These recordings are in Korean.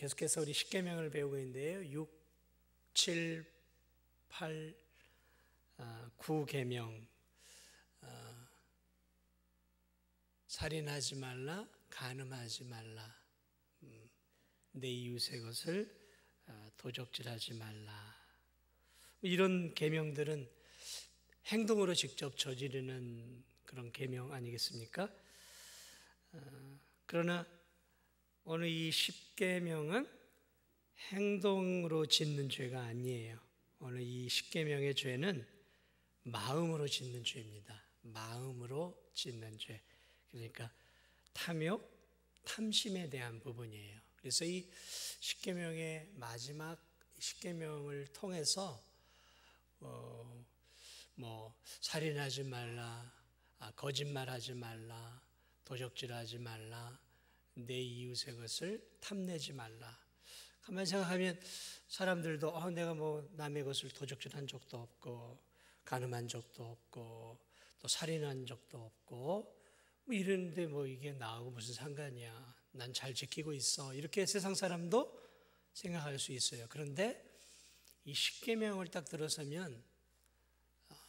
계속해서 우리 십계명을 배우고 있는데요. 6, 7, 8, 9계명, 살인하지 말라, 간음하지 말라, 내 이웃의 것을 도적질하지 말라. 이런 계명들은 행동으로 직접 저지르는 그런 계명 아니겠습니까? 그러나 오늘 이 10계명은 행동으로 짓는 죄가 아니에요. 오늘 이 10계명의 죄는 마음으로 짓는 죄입니다. 마음으로 짓는 죄. 그러니까 탐욕, 탐심에 대한 부분이에요. 그래서 이 10계명의 마지막 10계명을 통해서 살인하지 말라, 거짓말하지 말라, 도적질하지 말라, 내 이웃의 것을 탐내지 말라. 가만히 생각하면 사람들도 내가 남의 것을 도적질한 적도 없고 간음한 적도 없고 또 살인한 적도 없고 이러는데 이게 나하고 무슨 상관이야, 난 잘 지키고 있어, 이렇게 세상 사람도 생각할 수 있어요. 그런데 이 10계명을 딱 들어서면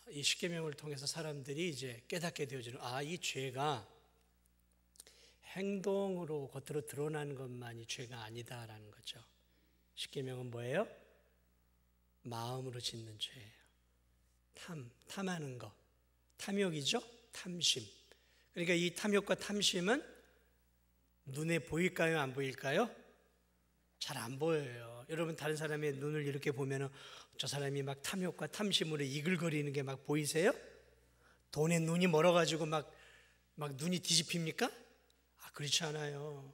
이 10계명을 통해서 사람들이 이제 깨닫게 되어지는, 이 죄가 행동으로 겉으로 드러나는 것만이 죄가 아니다라는 거죠. 10계명은 뭐예요? 마음으로 짓는 죄예요. 탐하는 것, 탐욕이죠. 탐심. 그러니까 이 탐욕과 탐심은 눈에 보일까요, 안 보일까요? 잘 안 보여요. 여러분 다른 사람의 눈을 이렇게 보면 저 사람이 막 탐욕과 탐심으로 이글거리는 게 막 보이세요? 돈에 눈이 멀어가지고 막 눈이 뒤집힙니까? 그렇지 않아요.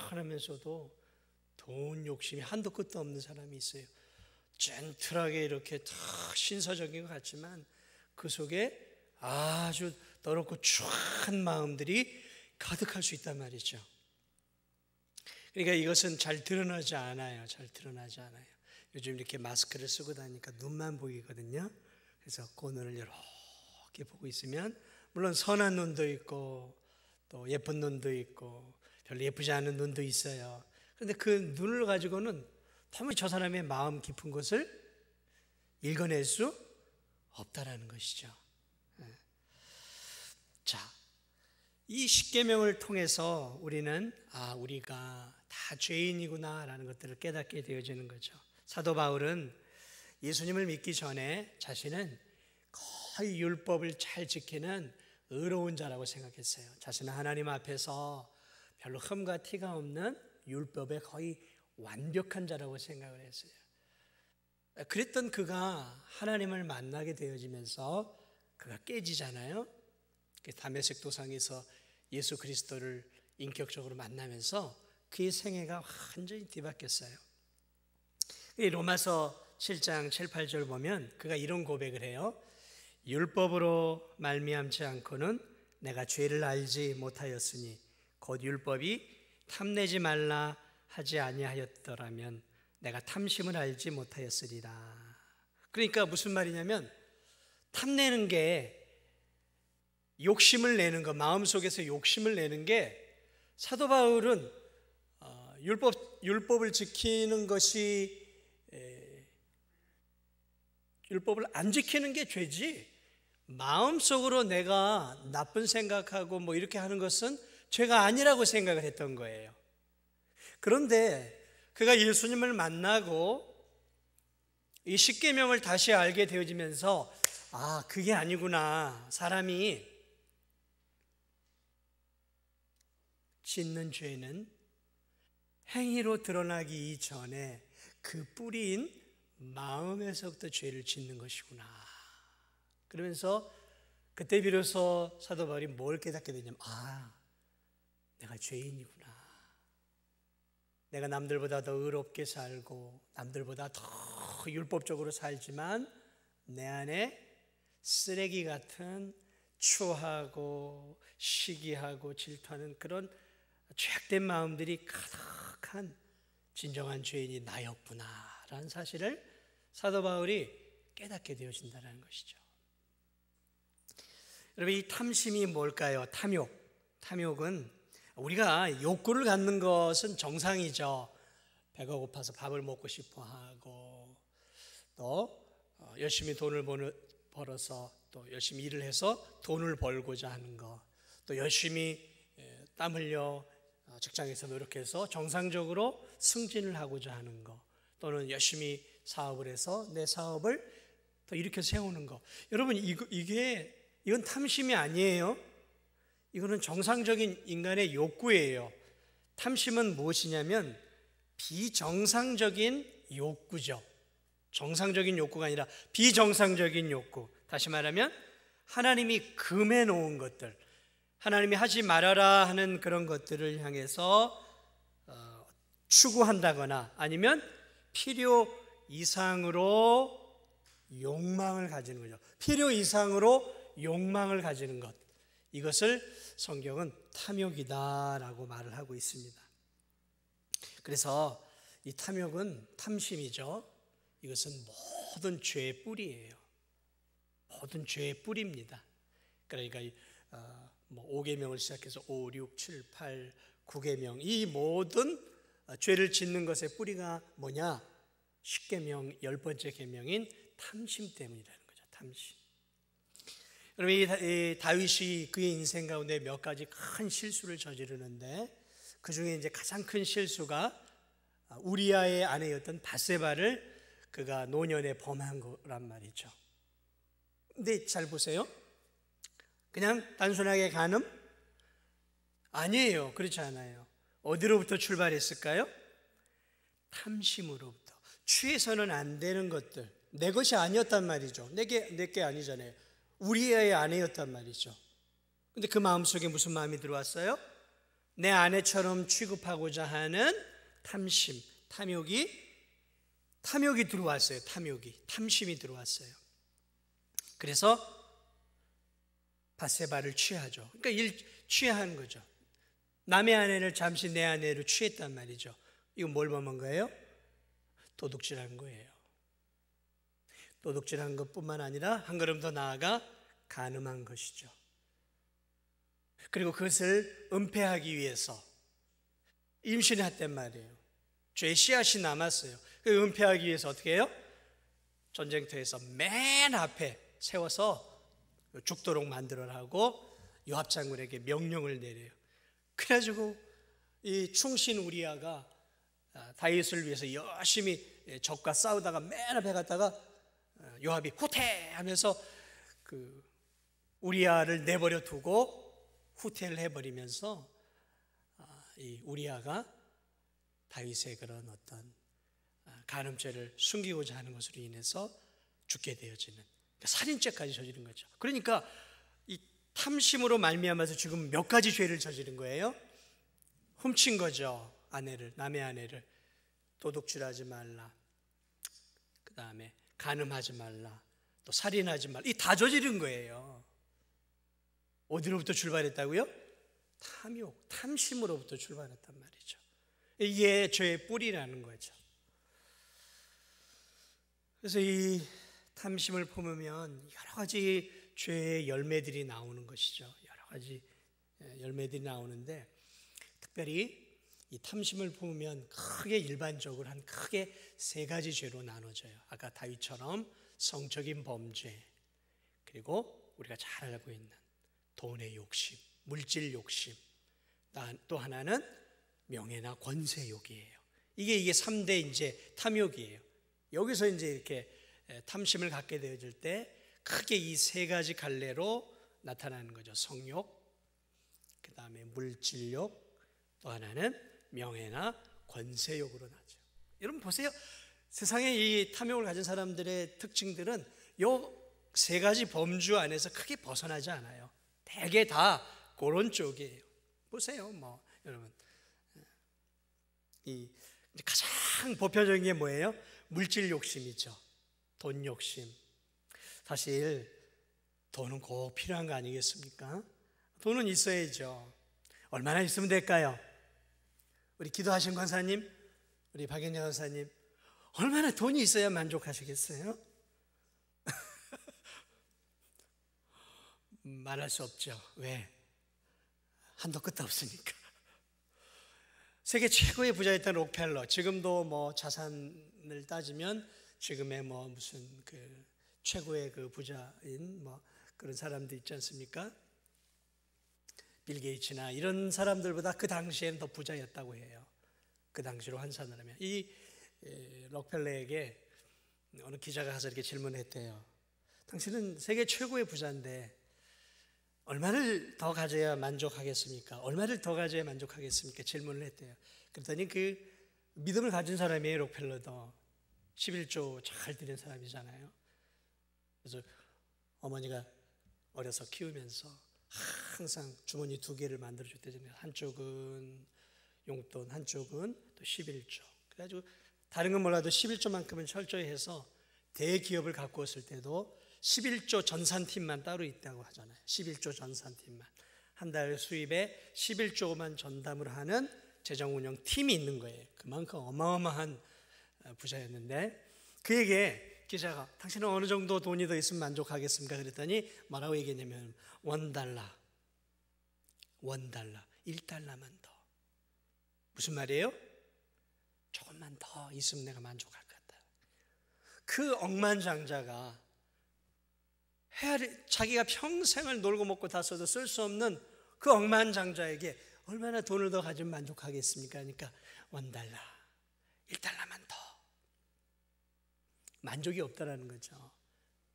점잖하면서도 돈 욕심이 한도 끝도 없는 사람이 있어요. 젠틀하게 이렇게 다 신사적인 것 같지만 그 속에 아주 더럽고 추한 마음들이 가득할 수 있단 말이죠. 그러니까 이것은 잘 드러나지 않아요. 잘 드러나지 않아요. 요즘 이렇게 마스크를 쓰고 다니니까 눈만 보이거든요. 그래서 그 눈을 이렇게 보고 있으면 물론 선한 눈도 있고 또 예쁜 눈도 있고 별로 예쁘지 않은 눈도 있어요. 그런데 그 눈을 가지고는 도무지 저 사람의 마음 깊은 것을 읽어낼 수 없다라는 것이죠. 자, 이 10계명을 통해서 우리는 우리가 다 죄인이구나라는 것들을 깨닫게 되어지는 거죠. 사도 바울은 예수님을 믿기 전에 자신은 거의 율법을 잘 지키는 의로운 자라고 생각했어요. 자신은 하나님 앞에서 별로 흠과 티가 없는 율법에 거의 완벽한 자라고 생각을 했어요. 그랬던 그가 하나님을 만나게 되어지면서 그가 깨지잖아요. 다메섹 도상에서 예수 그리스도를 인격적으로 만나면서 그의 생애가 완전히 뒤바뀌었어요. 로마서 7장 7, 8절 보면 그가 이런 고백을 해요. 율법으로 말미암지 않고는 내가 죄를 알지 못하였으니 곧 율법이 탐내지 말라 하지 아니하였더라면 내가 탐심을 알지 못하였으리라. 그러니까 무슨 말이냐면 탐내는 게 욕심을 내는 것, 마음속에서 욕심을 내는 게 사도 바울은 율법을 지키는 것이 율법을 안 지키는 게 죄지 마음속으로 내가 나쁜 생각하고 이렇게 하는 것은 죄가 아니라고 생각을 했던 거예요. 그런데 그가 예수님을 만나고 이 10계명을 다시 알게 되어지면서 그게 아니구나. 사람이 짓는 죄는 행위로 드러나기 이전에 그 뿌리인 마음에서부터 죄를 짓는 것이구나. 그러면서 그때 비로소 사도 바울이 뭘 깨닫게 되냐면 내가 죄인이구나. 내가 남들보다 더 의롭게 살고 남들보다 더 율법적으로 살지만 내 안에 쓰레기 같은 추하고 시기하고 질투하는 그런 죄악된 마음들이 가득한 진정한 죄인이 나였구나 라는 사실을 사도 바울이 깨닫게 되어진다는 것이죠. 여러분 이 탐심이 뭘까요? 탐욕은 우리가 욕구를 갖는 것은 정상이죠. 배가 고파서 밥을 먹고 싶어 하고, 또 열심히 돈을 벌어서 또 열심히 일을 해서 돈을 벌고자 하는 것, 또 열심히 땀 흘려 직장에서 노력해서 정상적으로 승진을 하고자 하는 것, 또는 열심히 사업을 해서 내 사업을 더 일으켜 세우는 것. 여러분, 이건 탐심이 아니에요. 이거는 정상적인 인간의 욕구예요. 탐심은 무엇이냐면 비정상적인 욕구죠. 정상적인 욕구가 아니라 비정상적인 욕구. 다시 말하면 하나님이 금해 놓은 것들, 하나님이 하지 말아라 하는 그런 것들을 향해서 추구한다거나 아니면 필요 이상으로 욕망을 가지는 거죠. 필요 이상으로 욕망을 가지는 것, 이것을 성경은 탐욕이다라고 말을 하고 있습니다. 그래서 이 탐욕은 탐심이죠. 이것은 모든 죄의 뿌리예요. 모든 죄의 뿌리입니다. 그러니까 5계명을 시작해서 5, 6, 7, 8, 9계명, 이 모든 죄를 짓는 것의 뿌리가 뭐냐? 10계명 10번째 계명인 탐심 때문이라는 거죠. 탐심. 여러분, 이 다윗이 그의 인생 가운데 몇 가지 큰 실수를 저지르는데, 그 중에 이제 가장 큰 실수가 우리아의 아내였던 밧세바를 그가 노년에 범한 거란 말이죠. 근데 잘 보세요. 그냥 단순하게 간음? 아니에요. 그렇지 않아요. 어디로부터 출발했을까요? 탐심으로부터. 취해서는 안 되는 것들, 내 것이 아니었단 말이죠. 내게 아니잖아요. 우리의 아내였단 말이죠. 근데 그 마음속에 무슨 마음이 들어왔어요? 내 아내처럼 취급하고자 하는 탐심, 탐욕이 들어왔어요. 탐심이 들어왔어요. 그래서 밧세바를 취하죠. 그러니까 취한 거죠. 남의 아내를 잠시 내 아내로 취했단 말이죠. 이건 뭘 범한 거예요? 도둑질한 거예요. 도둑질한 것뿐만 아니라 한 걸음 더 나아가 간음한 것이죠. 그리고 그것을 은폐하기 위해서 임신했단 말이에요. 죄의 씨앗이 남았어요. 그 은폐하기 위해서 어떻게 해요? 전쟁터에서 맨 앞에 세워서 죽도록 만들어라고 요압 장군에게 명령을 내려요. 그래가지고 이 충신 우리아가 다윗을 위해서 열심히 적과 싸우다가 맨 앞에 갔다가 요압이 후퇴하면서 그 우리아를 내버려 두고 후퇴를 해버리면서 이 우리아가 다윗의 그런 어떤 간음죄를 숨기고자 하는 것으로 인해서 죽게 되어지는, 살인죄까지 저지른 거죠. 그러니까 이 탐심으로 말미암아서 지금 몇 가지 죄를 저지른 거예요. 훔친 거죠. 남의 아내를. 도둑질하지 말라, 그 다음에 간음하지 말라, 또 살인하지 말라. 이 다 저지른 거예요. 어디로부터 출발했다고요? 탐심으로부터 출발했단 말이죠. 이게 죄의 뿌리라는 거죠. 그래서 이 탐심을 품으면 여러 가지 죄의 열매들이 나오는 것이죠. 여러 가지 열매들이 나오는데, 특별히 이 탐심을 품으면 일반적으로 크게 세 가지 죄로 나눠져요. 아까 다윗처럼 성적인 범죄, 그리고 우리가 잘 알고 있는 돈의 욕심, 물질 욕심, 또 하나는 명예나 권세욕이에요. 이게 3대 이제 탐욕이에요. 여기서 이제 이렇게 탐심을 갖게 되어질 때 크게 이 세 가지 갈래로 나타나는 거죠. 성욕, 그 다음에 물질욕, 또 하나는 명예나 권세욕으로 나죠. 여러분 보세요. 세상에 이 탐욕을 가진 사람들의 특징들은 요 세 가지 범주 안에서 크게 벗어나지 않아요. 대개 다 그런 쪽이에요. 보세요. 여러분, 이 가장 보편적인 게 뭐예요? 물질 욕심이죠. 돈 욕심. 사실 돈은 꼭 필요한 거 아니겠습니까? 돈은 있어야죠. 얼마나 있으면 될까요? 우리 기도하신 권사님, 우리 박연영 권사님, 얼마나 돈이 있어야 만족하시겠어요? 말할 수 없죠. 왜? 한도 끝도 없으니까. 세계 최고의 부자였던 록펠러, 지금도 뭐 자산을 따지면 지금의 뭐 무슨 그 최고의 그 부자인 뭐 그런 사람도 있지 않습니까? 빌 게이츠나 이런 사람들보다 그 당시에는 더 부자였다고 해요. 그 당시로 환산을 하면. 이 록펠러에게 어느 기자가 가서 이렇게 질문했대요. 당신은 세계 최고의 부자인데 얼마를 더 가져야 만족하겠습니까? 얼마를 더 가져야 만족하겠습니까? 질문을 했대요. 그랬더니 그 믿음을 가진 사람이에요. 록펠러도 11조 잘 드린 사람이잖아요. 그래서 어머니가 어려서 키우면서 항상 주머니 2개를 만들어줬대잖아요. 한쪽은 용돈, 한쪽은 또 11조. 그래가지고 다른 건 몰라도 11조만큼은 철저히 해서 대기업을 갖고 왔을 때도 11조 전산팀만 따로 있다고 하잖아요. 11조 전산팀만. 한 달 수입에 11조만 전담을 하는 재정운영팀이 있는 거예요. 그만큼 어마어마한 부자였는데 그에게 기자가 당신은 어느 정도 돈이 더 있으면 만족하겠습니까? 그랬더니 뭐라고 얘기했냐면 $1, $1만 더. 무슨 말이에요? 조금만 더 있으면 내가 만족할 것 같다. 그 억만장자가 자기가 평생을 놀고 먹고 다 써도 쓸 수 없는 그 억만장자에게 얼마나 돈을 더 가지면 만족하겠습니까? 그러니까 $1만 더. 만족이 없다라는 거죠.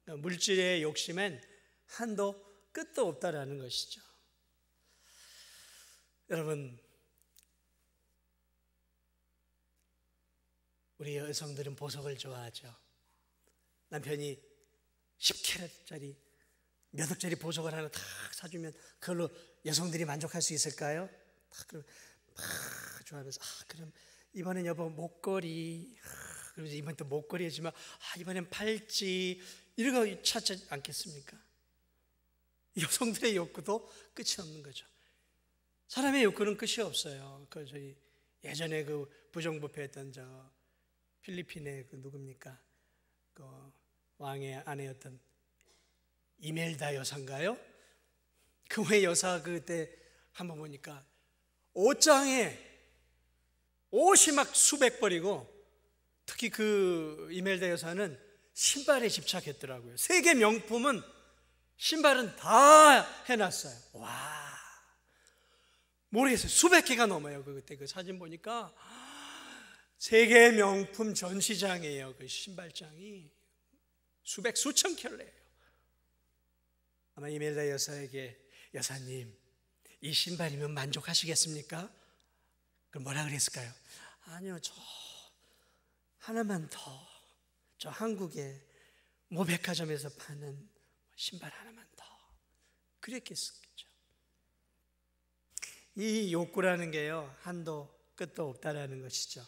그러니까 물질의 욕심엔 한도 끝도 없다라는 것이죠. 여러분, 우리 여성들은 보석을 좋아하죠. 남편이 10캐럿짜리 몇 억짜리 보석을 하나 탁 사주면 그걸로 여성들이 만족할 수 있을까요? 막 좋아하면서 그럼 이번엔 여보 목걸이, 그래서 이번 또 목걸이 해주면 이번엔 팔찌, 이런 거 찾지 않겠습니까? 여성들의 욕구도 끝이 없는 거죠. 사람의 욕구는 끝이 없어요. 저희 예전에 그 부정부패했던 필리핀의 그 누굽니까? 그 왕의 아내였던 이멜다 여사인가요? 그 왜 여사 그때 한번 보니까 옷장에 옷이 막 수백 벌이고 특히 그 이멜다 여사는 신발에 집착했더라고요. 세계 명품은 신발은 다 해놨어요. 와, 모르겠어요. 수백 개가 넘어요. 그때 그 사진 보니까 세계 명품 전시장이에요. 그 신발장이 수천 켤레예요. 아마 이멜다 여사에게 여사님, 이 신발이면 만족하시겠습니까? 그럼 뭐라 그랬을까요? 아니요, 저 하나만 더, 저 한국에 모 백화점에서 파는 신발 하나만 더, 그랬겠죠. 이 욕구라는 게요, 한도 끝도 없다라는 것이죠.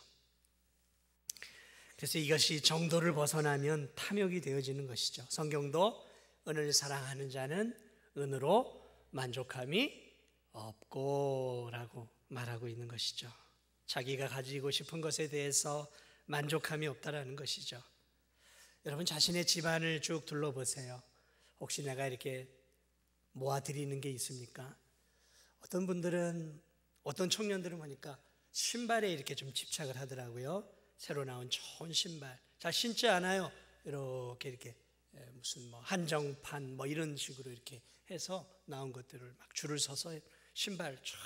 그래서 이것이 정도를 벗어나면 탐욕이 되어지는 것이죠. 성경도 은을 사랑하는 자는 은으로 만족함이 없고 라고 말하고 있는 것이죠. 자기가 가지고 싶은 것에 대해서 만족함이 없다라는 것이죠. 여러분 자신의 집안을 쭉 둘러보세요. 혹시 내가 이렇게 모아드리는 게 있습니까? 어떤 분들은, 어떤 청년들은 보니까 신발에 이렇게 좀 집착을 하더라고요. 새로 나온 좋은 신발 잘 신지 않아요. 이렇게 무슨 뭐 한정판 뭐 이런 식으로 이렇게 해서 나온 것들을 막 줄을 서서 신발 쫙,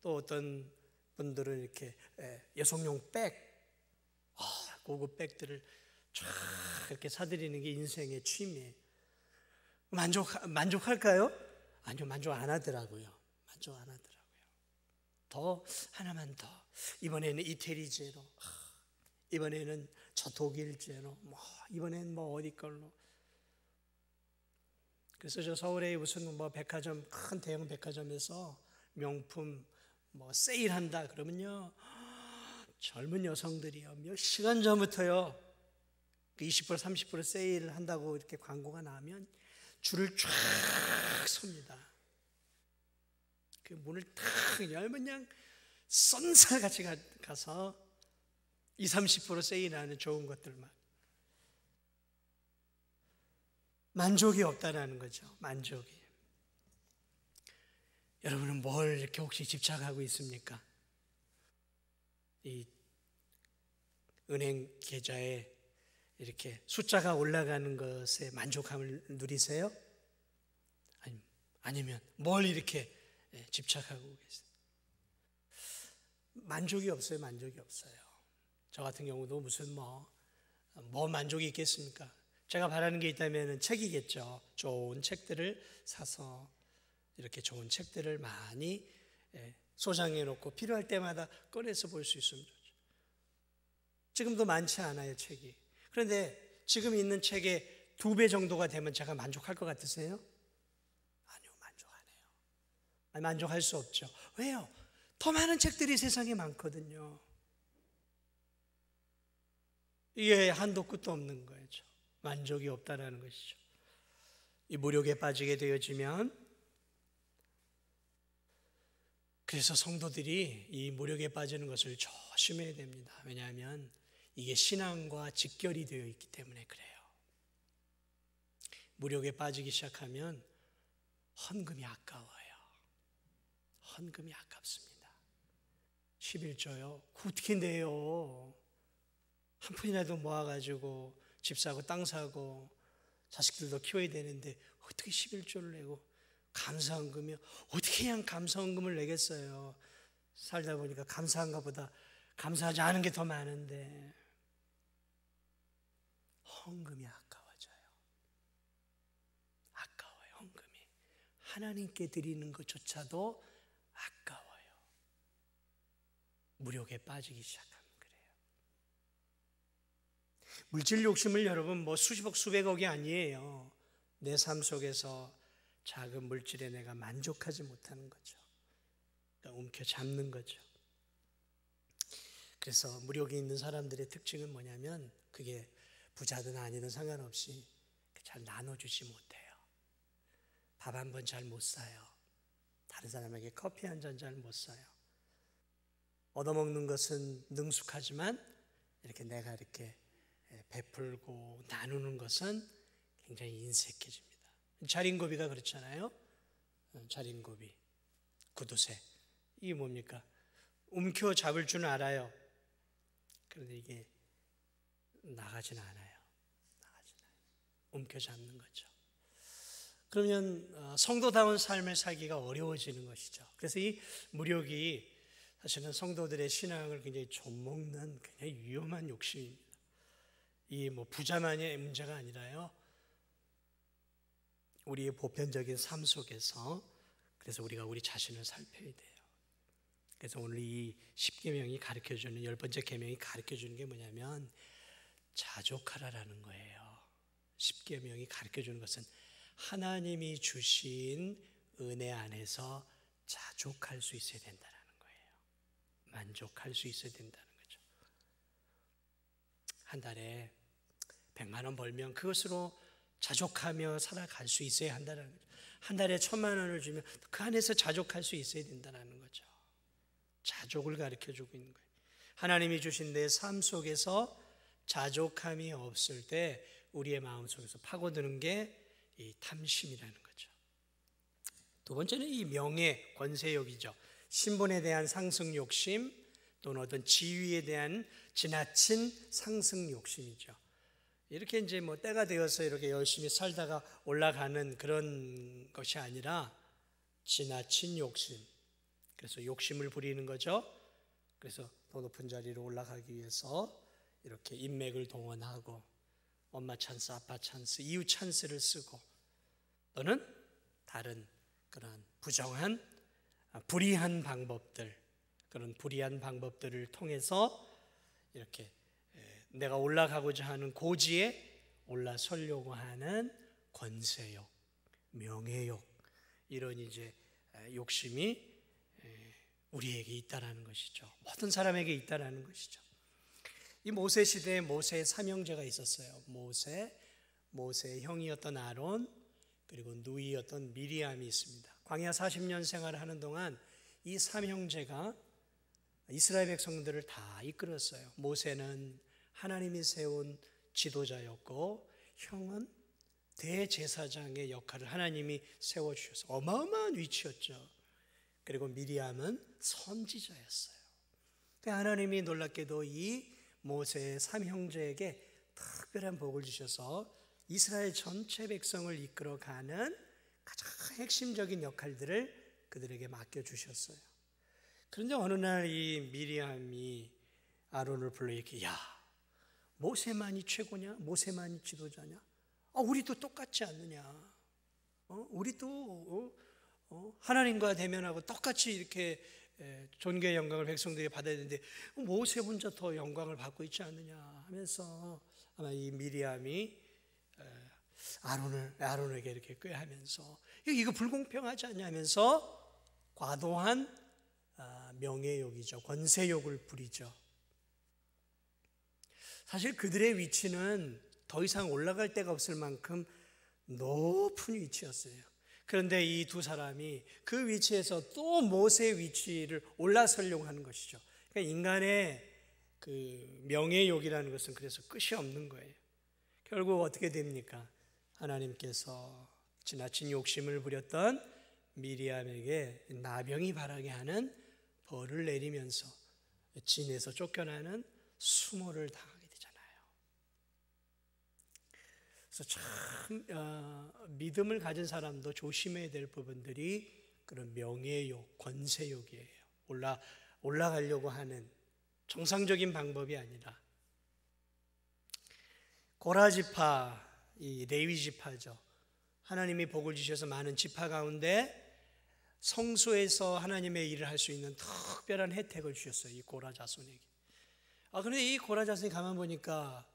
또 어떤 분들은 이렇게 여성용 백, 고급 백들을 쫙 이렇게 사드리는 게 인생의 취미예요. 만족할까요? 아니요, 만족 안 하더라고요. 만족 안 하더라고요. 더 하나만 더. 이번에는 이태리제로, 이번에는 저 독일제로, 이번에는 뭐 어디 걸로. 그래서 저 서울에 무슨 뭐 백화점, 큰 대형 백화점에서 명품 뭐 세일한다 그러면요, 젊은 여성들이요, 몇 시간 전부터요, 20% 30% 세일을 한다고 이렇게 광고가 나오면 줄을 쫙 섭니다. 그 문을 탁 열면 그냥 쏜살같이 가서 20, 30% 세일하는 좋은 것들 막. 만족이 없다라는 거죠. 만족이. 여러분은 뭘 이렇게 혹시 집착하고 있습니까? 이 은행 계좌에 이렇게 숫자가 올라가는 것에 만족함을 누리세요? 아니면 뭘 이렇게 집착하고 계세요? 만족이 없어요. 만족이 없어요. 저 같은 경우도 무슨 뭐 만족이 있겠습니까? 제가 바라는 게 있다면 책이겠죠. 좋은 책들을 사서 이렇게 좋은 책들을 많이 소장해 놓고 필요할 때마다 꺼내서 볼 수 있으면 좋죠. 지금도 많지 않아요, 책이. 그런데 지금 있는 책의 2배 정도가 되면 제가 만족할 것 같으세요? 아니요, 만족 안 해요. 만족할 수 없죠. 왜요? 더 많은 책들이 세상에 많거든요. 이게 한도 끝도 없는 거죠. 만족이 없다라는 것이죠. 이 무력에 빠지게 되어지면, 그래서 성도들이 이 무력에 빠지는 것을 조심해야 됩니다. 왜냐하면 이게 신앙과 직결이 되어 있기 때문에 그래요. 무력에 빠지기 시작하면 헌금이 아까워요. 헌금이 아깝습니다. 11조요. 어떻게 내요? 한 푼이라도 모아가지고 집 사고 땅 사고 자식들도 키워야 되는데 어떻게 11조를 내고, 감사헌금이요? 어떻게 그냥 감사헌금을 내겠어요? 살다 보니까 감사한 것보다 감사하지 않은 게 더 많은데. 헌금이 아까워져요. 아까워요. 헌금이 하나님께 드리는 것조차도 아까워요. 무력에 빠지기 시작합니다. 물질 욕심을 여러분 수십억 수백억이 아니에요. 내 삶 속에서 작은 물질에 내가 만족하지 못하는 거죠. 그러니까 움켜잡는 거죠. 그래서 무력이 있는 사람들의 특징은 뭐냐면, 그게 부자든 아니든 상관없이 잘 나눠주지 못해요. 밥 한 번 잘 못 사요. 다른 사람에게 커피 한 잔 잘 못 사요. 얻어먹는 것은 능숙하지만 이렇게 내가 이렇게 베풀고 나누는 것은 굉장히 인색해집니다. 자린고비가 그렇잖아요. 자린고비, 구두쇠. 이게 뭡니까? 움켜잡을 줄 알아요. 그런데 이게 나가진 않아요. 움켜잡는 거죠. 그러면 성도다운 삶을 살기가 어려워지는 것이죠. 그래서 이 무력이 사실은 성도들의 신앙을 굉장히 좀먹는 굉장히 위험한 욕심입니다. 이 부자만의 문제가 아니라요, 우리의 보편적인 삶 속에서, 그래서 우리가 우리 자신을 살펴야 돼요. 그래서 오늘 이 10계명이 가르쳐주는, 10번째 계명이 가르쳐주는 게 뭐냐면 자족하라라는 거예요. 10계명이 가르쳐주는 것은 하나님이 주신 은혜 안에서 자족할 수 있어야 된다는 거예요. 만족할 수 있어야 된다는 거죠. 한 달에 100만 원 벌면 그것으로 자족하며 살아갈 수 있어야 한다는 거죠. 한 달에 1,000만 원을 주면 그 안에서 자족할 수 있어야 된다는 거죠. 자족을 가르쳐주고 있는 거예요. 하나님이 주신 내 삶 속에서 자족함이 없을 때 우리의 마음속에서 파고드는 게 이 탐심이라는 거죠. 두 번째는 이 명예, 권세욕이죠. 신분에 대한 상승 욕심, 또는 어떤 지위에 대한 지나친 상승 욕심이죠. 이렇게 이제 때가 되어서 이렇게 열심히 살다가 올라가는 그런 것이 아니라 지나친 욕심. 그래서 욕심을 부리는 거죠. 그래서 더 높은 자리로 올라가기 위해서 이렇게 인맥을 동원하고 엄마 찬스, 아빠 찬스, 이웃 찬스를 쓰고, 또는 다른 그런 부정한, 불의한 방법들, 그런 불의한 방법들을 통해서 이렇게 내가 올라가고자 하는 고지에 올라서려고 하는 권세욕, 명예욕, 이런 이제 욕심이 우리에게 있다라는 것이죠. 모든 사람에게 있다라는 것이죠. 이 모세 시대에 모세의 삼형제가 있었어요. 모세의 형이었던 아론, 그리고 누이였던 미리암이 있습니다. 광야 40년 생활을 하는 동안 이 삼형제가 이스라엘 백성들을 다 이끌었어요. 모세는 하나님이 세운 지도자였고, 형은 대제사장의 역할을 하나님이 세워주셔서 어마어마한 위치였죠. 그리고 미리암은 선지자였어요. 하나님이 놀랍게도 이 모세의 삼형제에게 특별한 복을 주셔서 이스라엘 전체 백성을 이끌어가는 가장 핵심적인 역할들을 그들에게 맡겨주셨어요. 그런데 어느 날 이 미리암이 아론을 불러 이렇게, 야, 모세만이 최고냐? 모세만이 지도자냐? 우리도 똑같지 않느냐? 우리도 하나님과 대면하고 똑같이 이렇게 존귀의 영광을 백성들이 받아야 되는데 모세 혼자 더 영광을 받고 있지 않느냐 하면서 아마 이 미리암이 아론에게 이렇게 꾀하면서 이거 불공평하지 않냐 하면서 과도한 명예욕이죠. 권세욕을 부리죠. 사실 그들의 위치는 더 이상 올라갈 데가 없을 만큼 높은 위치였어요. 그런데 이 두 사람이 그 위치에서 또 모세의 위치를 올라서려고 하는 것이죠. 그러니까 인간의 그 명예욕이라는 것은 그래서 끝이 없는 거예요. 결국 어떻게 됩니까? 하나님께서 지나친 욕심을 부렸던 미리암에게 나병이 바라게 하는 벌을 내리면서 진에서 쫓겨나는 수모를 당하게 되잖아요. 그래서 참 믿음을 가진 사람도 조심해야 될 부분들이 그런 명예욕, 권세욕이에요. 올라가려고 하는 정상적인 방법이 아니라 고라 지파, 이 레위 지파죠. 하나님이 복을 주셔서 많은 지파 가운데 성소에서 하나님의 일을 할 수 있는 특별한 혜택을 주셨어요. 이 고라 자손에게. 그런데 이 고라 자손이 가만 보니까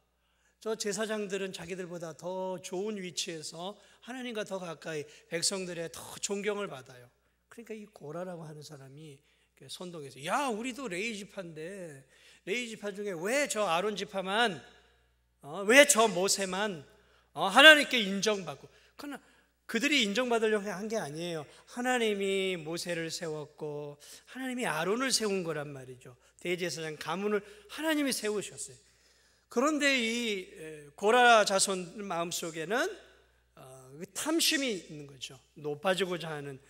저 제사장들은 자기들보다 더 좋은 위치에서 하나님과 더 가까이 백성들의 더 존경을 받아요. 그러니까 이 고라라고 하는 사람이 선동해서, 야, 우리도 레위 지파인데 레위 지파 중에 왜 저 아론 지파만, 왜 저 모세만 하나님께 인정받고. 그러나 그들이 인정받으려고 한 게 아니에요. 하나님이 모세를 세웠고 하나님이 아론을 세운 거란 말이죠. 대제사장 가문을 하나님이 세우셨어요. 그런데 이 고라 자손 마음속에는 탐심이 있는 거죠. 높아지고자 하는,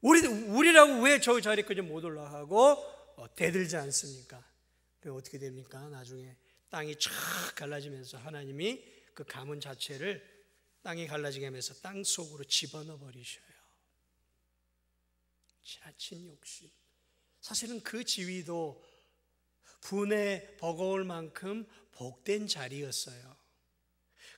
우리라고 왜 저 자리까지 못 올라가고 대들지 않습니까? 어떻게 됩니까? 나중에 땅이 쫙 갈라지면서 하나님이 그 가문 자체를 땅이 갈라지게 하면서 땅 속으로 집어넣어 버리셔요. 지나친 욕심. 사실은 그 지위도 분에 버거울 만큼 복된 자리였어요.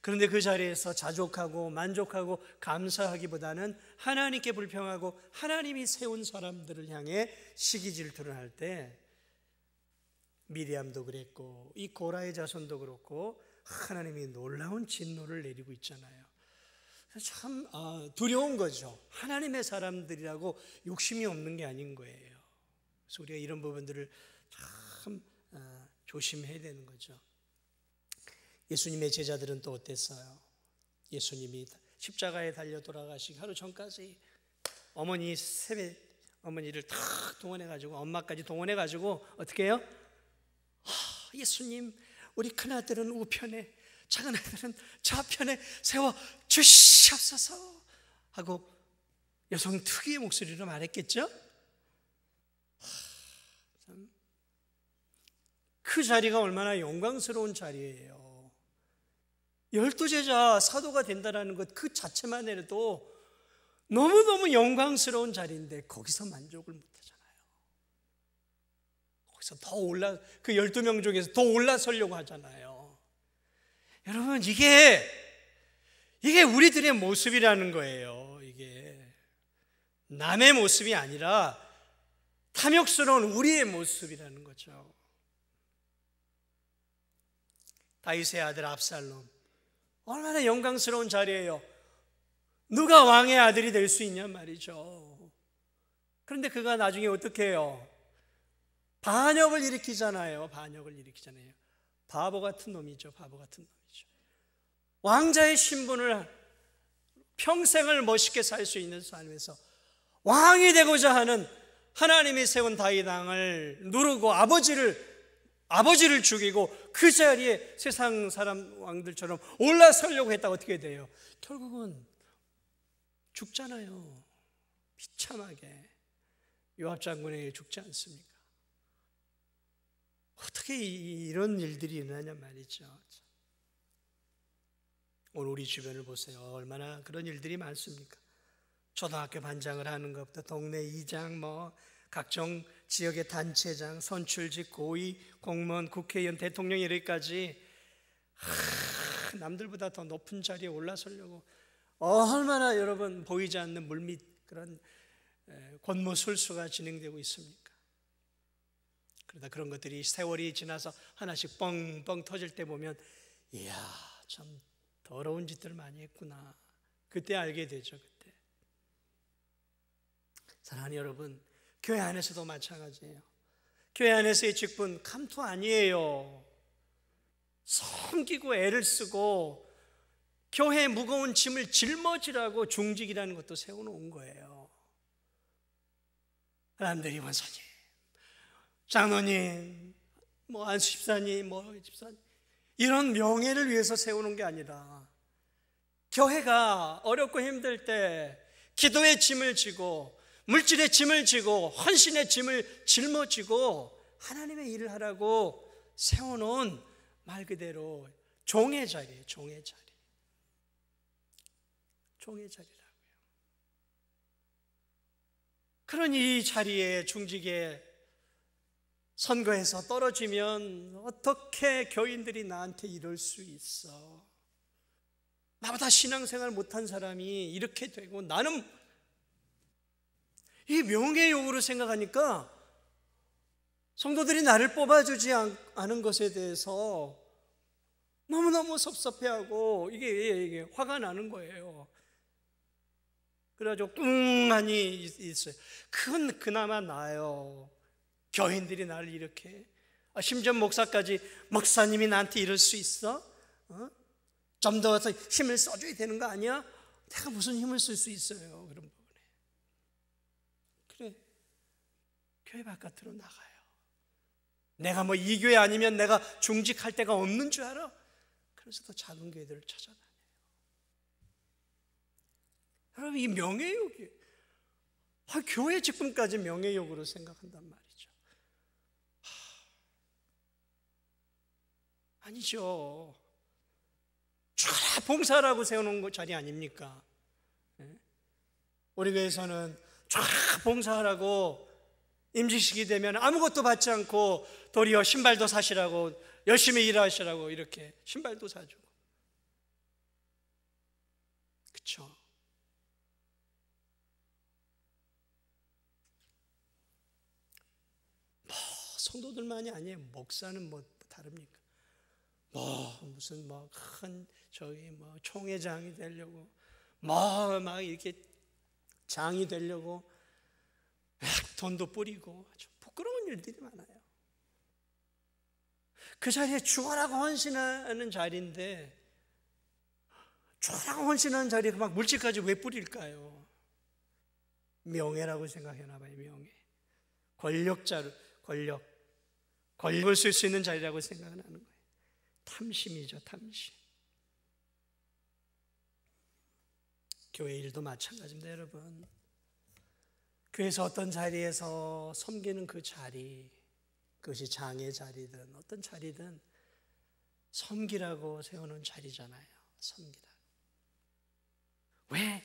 그런데 그 자리에서 자족하고 만족하고 감사하기보다는 하나님께 불평하고 하나님이 세운 사람들을 향해 시기 질투를 할 때 미리암도 그랬고 이 고라의 자손도 그렇고 하나님이 놀라운 진노를 내리고 있잖아요. 참 두려운 거죠. 하나님의 사람들이라고 욕심이 없는 게 아닌 거예요. 그래서 우리가 이런 부분들을 참 조심해야 되는 거죠. 예수님의 제자들은 또 어땠어요? 예수님이 십자가에 달려 돌아가시기 하루 전까지 어머니를 다 동원해가지고, 엄마까지 동원해가지고 어떻게 해요? 예수님, 우리 큰아들은 우편에, 작은아들은 좌편에 세워 주시옵소서 하고 여성 특유의 목소리로 말했겠죠? 그 자리가 얼마나 영광스러운 자리예요. 12제자 사도가 된다는 것 그 자체만 해도 너무너무 영광스러운 자리인데 거기서 만족을 못하잖아요. 거기서 그 12명 중에서 더 올라서려고 하잖아요. 여러분, 이게 우리들의 모습이라는 거예요. 이게 남의 모습이 아니라 탐욕스러운 우리의 모습이라는 거죠. 다윗의 아들 압살롬, 얼마나 영광스러운 자리예요. 누가 왕의 아들이 될 수 있냔 말이죠. 그런데 그가 나중에 어떻게 해요? 반역을 일으키잖아요. 바보 같은 놈이죠. 왕자의 신분을 평생을 멋있게 살 수 있는 삶에서 왕이 되고자 하는 하나님이 세운 다윗 왕을 누르고 아버지를 죽이고 그 자리에 세상 사람 왕들처럼 올라서려고 했다가 어떻게 돼요? 결국은 죽잖아요. 비참하게 요압 장군에게 죽지 않습니까? 어떻게 이런 일들이 일어나냐 말이죠. 오늘 우리 주변을 보세요. 얼마나 그런 일들이 많습니까? 초등학교 반장을 하는 것부터 동네 이장, 각종 지역의 단체장, 선출직, 고위, 공무원, 국회의원, 대통령 이르기까지 남들보다 더 높은 자리에 올라서려고 얼마나 여러분 보이지 않는 물밑 그런 권모술수가 진행되고 있습니까? 그러다 그런 것들이 세월이 지나서 하나씩 뻥뻥 터질 때 보면 이야, 참 더러운 짓들 많이 했구나. 그때 알게 되죠. 그때. 사랑하는 여러분, 교회 안에서도 마찬가지예요. 교회 안에서의 직분 감투 아니에요. 섬기고 애를 쓰고 교회의 무거운 짐을 짊어지라고 중직이라는 것도 세워놓은 거예요. 사람들이 원사님, 장로님, 안수 집사님, 집사님 이런 명예를 위해서 세우는 게 아니라 교회가 어렵고 힘들 때 기도의 짐을 지고 물질의 짐을 지고 헌신의 짐을 짊어지고 하나님의 일을 하라고 세워놓은 말 그대로 종의 자리예요. 종의 자리. 종의 자리라고요. 그런 이 자리에 중직에 선거에서 떨어지면 어떻게 교인들이 나한테 이럴 수 있어? 나보다 신앙생활 못한 사람이 이렇게 되고 나는 이 명예욕으로 생각하니까 성도들이 나를 뽑아주지 않은 것에 대해서 너무너무 섭섭해하고 이게 화가 나는 거예요. 그래가지고 꿍하니 있어요. 그건 그나마 나아요. 교인들이 나를 이렇게 심지어 목사까지 목사님이 나한테 이럴 수 있어? 좀 더 힘을 써줘야 되는 거 아니야? 내가 무슨 힘을 쓸 수 있어요? 그런 부분에. 그래, 교회 바깥으로 나가요. 내가 이 교회 아니면 내가 중직할 데가 없는 줄 알아? 그래서 더 작은 교회들을 찾아다녀요. 여러분, 이 명예욕이 교회 직분까지 명예욕으로 생각한단 말이죠. 아니죠. 죽어라 봉사라고 세워놓은 자리 아닙니까? 우리 교회에서는 죽어라 봉사하라고 임직식이 되면 아무것도 받지 않고 도리어 신발도 사시라고 열심히 일하시라고 이렇게 신발도 사주고. 그렇죠? 성도들만이 아니에요. 목사는 다릅니까? 무슨 큰 총회장이 되려고 막 이렇게 장이 되려고 돈도 뿌리고 아주 부끄러운 일들이 많아요. 그 자리에 죽어라고 헌신하는 자리인데 죽어라고 헌신하는 자리에 막 물질까지 왜 뿌릴까요? 명예라고 생각하나 봐요. 명예. 권력을 쓸 수 있는 자리라고 생각을 하는 거예요. 탐심이죠, 탐심. 교회 일도 마찬가지입니다, 여러분. 교회에서 어떤 자리에서 섬기는 그 자리, 그것이 장의 자리든 어떤 자리든 섬기라고 세우는 자리잖아요. 섬기라. 왜?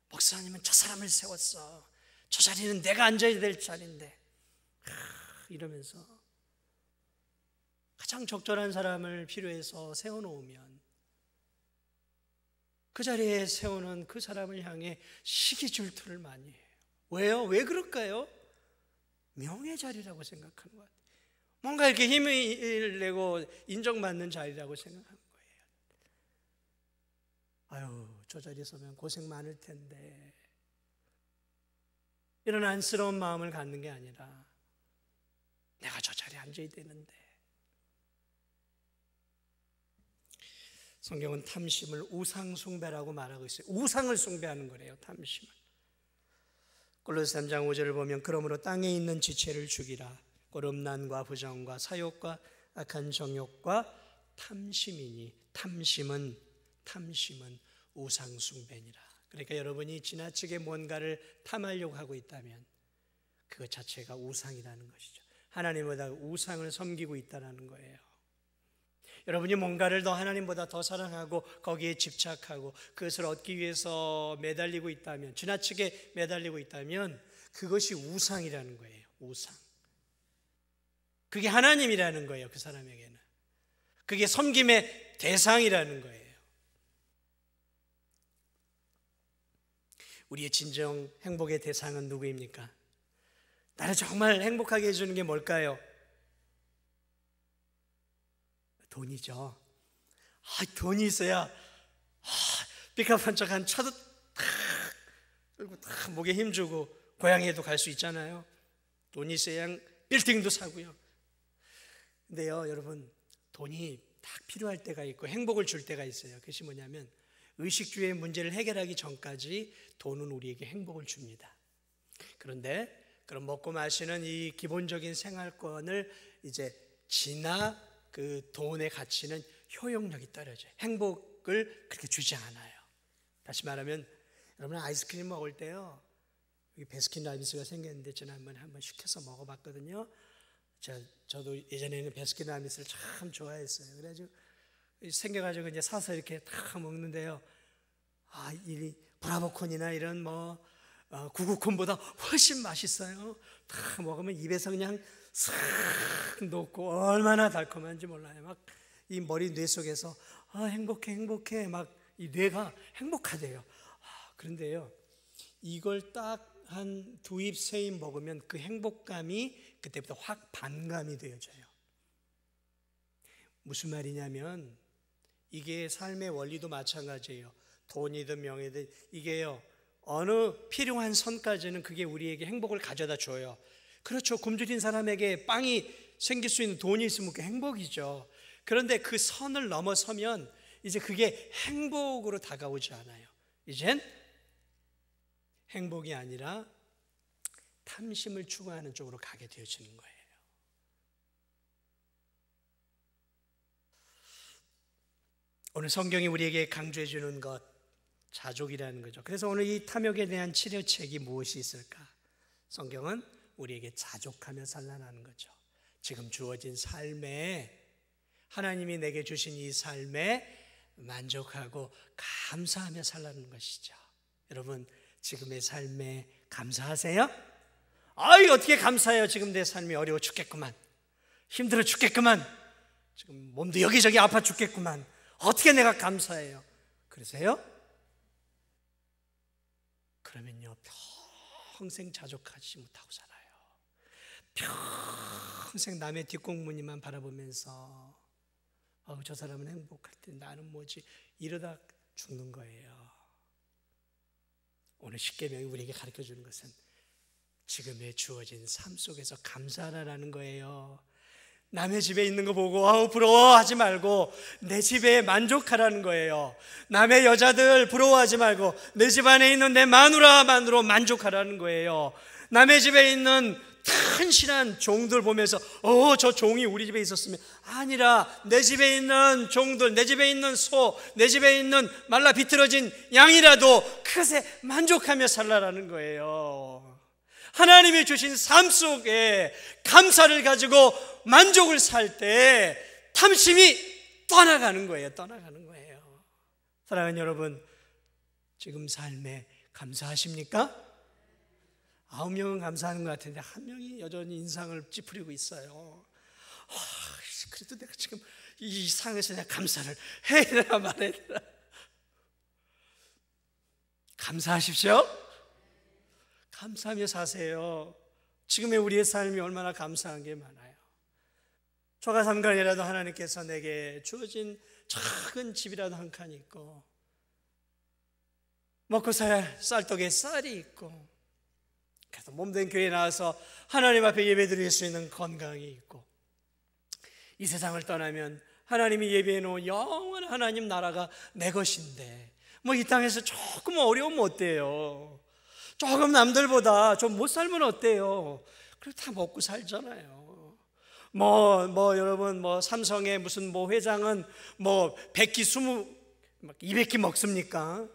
목사님은 저 사람을 세웠어. 저 자리는 내가 앉아야 될 자리인데. 이러면서 가장 적절한 사람을 필요해서 세워놓으면 그 자리에 세우는 그 사람을 향해 시기 질투를 많이 해요. 왜요? 왜 그럴까요? 명예 자리라고 생각하는 것 같아요. 뭔가 이렇게 힘을 내고 인정받는 자리라고 생각하는 거예요. 아유, 저 자리에 서면 고생 많을 텐데. 이런 안쓰러운 마음을 갖는 게 아니라 내가 저 자리에 앉아야 되는데. 성경은 탐심을 우상숭배라고 말하고 있어요. 우상을 숭배하는 거래요, 탐심을. 골로새 3장 5절을 보면 그러므로 땅에 있는 지체를 죽이라. 곧 음란과 부정과 사욕과 악한 정욕과 탐심이니 탐심은 우상숭배니라. 그러니까 여러분이 지나치게 뭔가를 탐하려고 하고 있다면 그것 자체가 우상이라는 것이죠. 하나님보다 우상을 섬기고 있다는 거예요. 여러분이 뭔가를 더 하나님보다 더 사랑하고 거기에 집착하고 그것을 얻기 위해서 매달리고 있다면, 지나치게 매달리고 있다면 그것이 우상이라는 거예요. 우상. 그게 하나님이라는 거예요. 그 사람에게는. 그게 섬김의 대상이라는 거예요. 우리의 진정 행복의 대상은 누구입니까? 나를 정말 행복하게 해주는 게 뭘까요? 돈이죠. 돈이 있어야 삐까번쩍한 차도 탁 끌고 탁 목에 힘주고 고향에도 갈 수 있잖아요. 돈이 있어야 빌딩도 사고요. 근데요, 여러분, 돈이 딱 필요할 때가 있고 행복을 줄 때가 있어요. 그것이 뭐냐면 의식주의 문제를 해결하기 전까지 돈은 우리에게 행복을 줍니다. 그런데 그런 먹고 마시는 이 기본적인 생활권을 이제 지나 그 돈의 가치는 효용력이 떨어져요. 행복을 그렇게 주지 않아요. 다시 말하면 여러분 아이스크림 먹을 때요, 여기 베스킨라빈스가 생겼는데 지난번에 한번 시켜서 먹어봤거든요. 저도 예전에는 베스킨라빈스를 참 좋아했어요. 그래가지고 생겨가지고 이제 사서 이렇게 다 먹는데요, 이 브라보콘이나 이런 구구콘보다 훨씬 맛있어요. 다 먹으면 입에서 그냥 싹 녹고 얼마나 달콤한지 몰라요. 막 이 머리 뇌 속에서 행복해 막 이 뇌가 행복하대요. 그런데요, 이걸 딱 한 2입 3입 먹으면 그 행복감이 그때부터 확 반감이 되어져요. 무슨 말이냐면 이게 삶의 원리도 마찬가지예요. 돈이든 명예든 이게요, 어느 필요한 선까지는 그게 우리에게 행복을 가져다 줘요. 그렇죠. 굶주린 사람에게 빵이 생길 수 있는 돈이 있으면 그게 행복이죠. 그런데 그 선을 넘어서면 이제 그게 행복으로 다가오지 않아요. 이젠 행복이 아니라 탐심을 추구하는 쪽으로 가게 되어지는 거예요. 오늘 성경이 우리에게 강조해 주는 것, 자족이라는 거죠. 그래서 오늘 이 탐욕에 대한 치료책이 무엇이 있을까? 성경은 우리에게 자족하며 살라는 거죠. 지금 주어진 삶에, 하나님이 내게 주신 이 삶에 만족하고 감사하며 살라는 것이죠. 여러분, 지금의 삶에 감사하세요? 어떻게 감사해요? 지금 내 삶이 어려워 죽겠구만, 힘들어 죽겠구만, 지금 몸도 여기저기 아파 죽겠구만, 어떻게 내가 감사해요? 그러세요? 그러면요, 평생 자족하지 못하고 살아요. 평생 남의 뒷공무니만 바라보면서 저 사람은 행복할 때 나는 뭐지, 이러다 죽는 거예요. 오늘 십계명이 우리에게 가르쳐주는 것은 지금의 주어진 삶 속에서 감사하라는 거예요. 남의 집에 있는 거 보고 부러워하지 말고 내 집에 만족하라는 거예요. 남의 여자들 부러워하지 말고 내 집 안에 있는 내 마누라만으로 만족하라는 거예요. 남의 집에 있는 튼실한 종들 보면서 저 종이 우리 집에 있었으면, 아니라 내 집에 있는 종들, 내 집에 있는 소, 내 집에 있는 말라 비틀어진 양이라도 그것에 만족하며 살라라는 거예요. 하나님이 주신 삶 속에 감사를 가지고 만족을 살 때 탐심이 떠나가는 거예요. 사랑하는 여러분, 지금 삶에 감사하십니까? 9명은 감사하는 것 같은데 1명이 여전히 인상을 찌푸리고 있어요. 그래도 내가 지금 이 상황에서 내가 감사를 해야 되나 말아야 되나. 감사하십시오. 감사하며 사세요. 지금의 우리의 삶이 얼마나 감사한 게 많아요. 저가 삼간이라도 하나님께서 내게 주어진 작은 집이라도 한 칸이 있고, 먹고 살 쌀떡에 쌀이 있고, 그래서 몸된 교회에 나와서 하나님 앞에 예배드릴 수 있는 건강이 있고, 이 세상을 떠나면 하나님이 예배해 놓은 영원한 하나님 나라가 내 것인데, 이 땅에서 조금 어려우면 어때요? 조금 남들보다 좀 못 살면 어때요? 그래도 다 먹고 살잖아요. 여러분, 삼성의 무슨 회장은 100끼 200끼 먹습니까?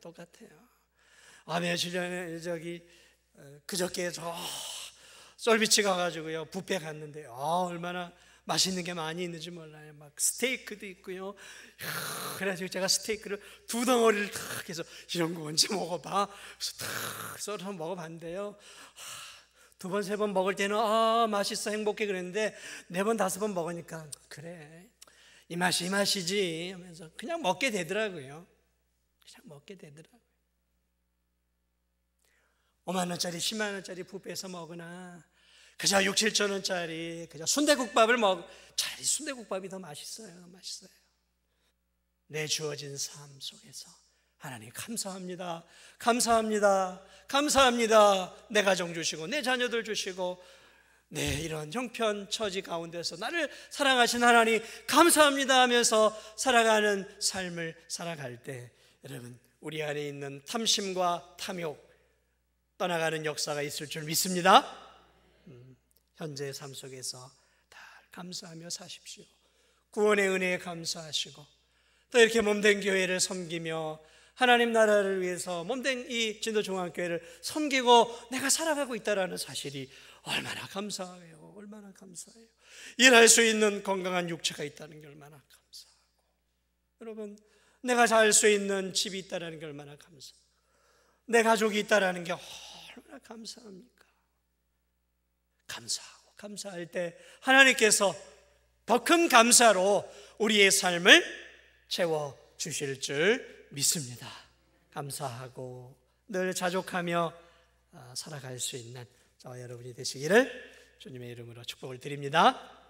똑같아요. 며칠 전에 그저께 솔비치 가가지고요 뷔페 갔는데 얼마나 맛있는 게 많이 있는지 몰라요. 막 스테이크도 있고요. 그래가지고 제가 스테이크를 2덩어리를 탁 해서 이런 거 언제 먹어봐? 그래서 탁 썰어서 먹어봤는데요. 2번, 3번 먹을 때는 맛있어 행복해 그랬는데 4번, 5번 먹으니까 그래 이 맛이지 하면서 그냥 먹게 되더라고요. 그냥 먹게 되더라고요. 5만 원짜리 10만 원짜리 뷔페에서 먹으나 그저 6, 7천 원짜리 그저 순대국밥을 차라리 순대국밥이 더 맛있어요. 맛있어요. 내 주어진 삶 속에서 하나님 감사합니다. 감사합니다. 감사합니다. 내 가정 주시고 내 자녀들 주시고 내 이런 형편 처지 가운데서 나를 사랑하신 하나님 감사합니다 하면서 살아가는 삶을 살아갈 때 여러분 우리 안에 있는 탐심과 탐욕 떠나가는 역사가 있을 줄 믿습니다. 현재의 삶 속에서 다 감사하며 사십시오. 구원의 은혜에 감사하시고 또 이렇게 몸된 교회를 섬기며 하나님 나라를 위해서 몸된 이 진도중앙교회를 섬기고 내가 살아가고 있다는 사실이 얼마나 감사해요. 얼마나 감사해요. 일할 수 있는 건강한 육체가 있다는 게 얼마나 감사하고 여러분 내가 살 수 있는 집이 있다는 게 얼마나 감사해요. 내 가족이 있다는 게 얼마나 감사합니까? 감사하고 감사할 때 하나님께서 더 큰 감사로 우리의 삶을 채워주실 줄 믿습니다. 감사하고 늘 자족하며 살아갈 수 있는 저와 여러분이 되시기를 주님의 이름으로 축복을 드립니다.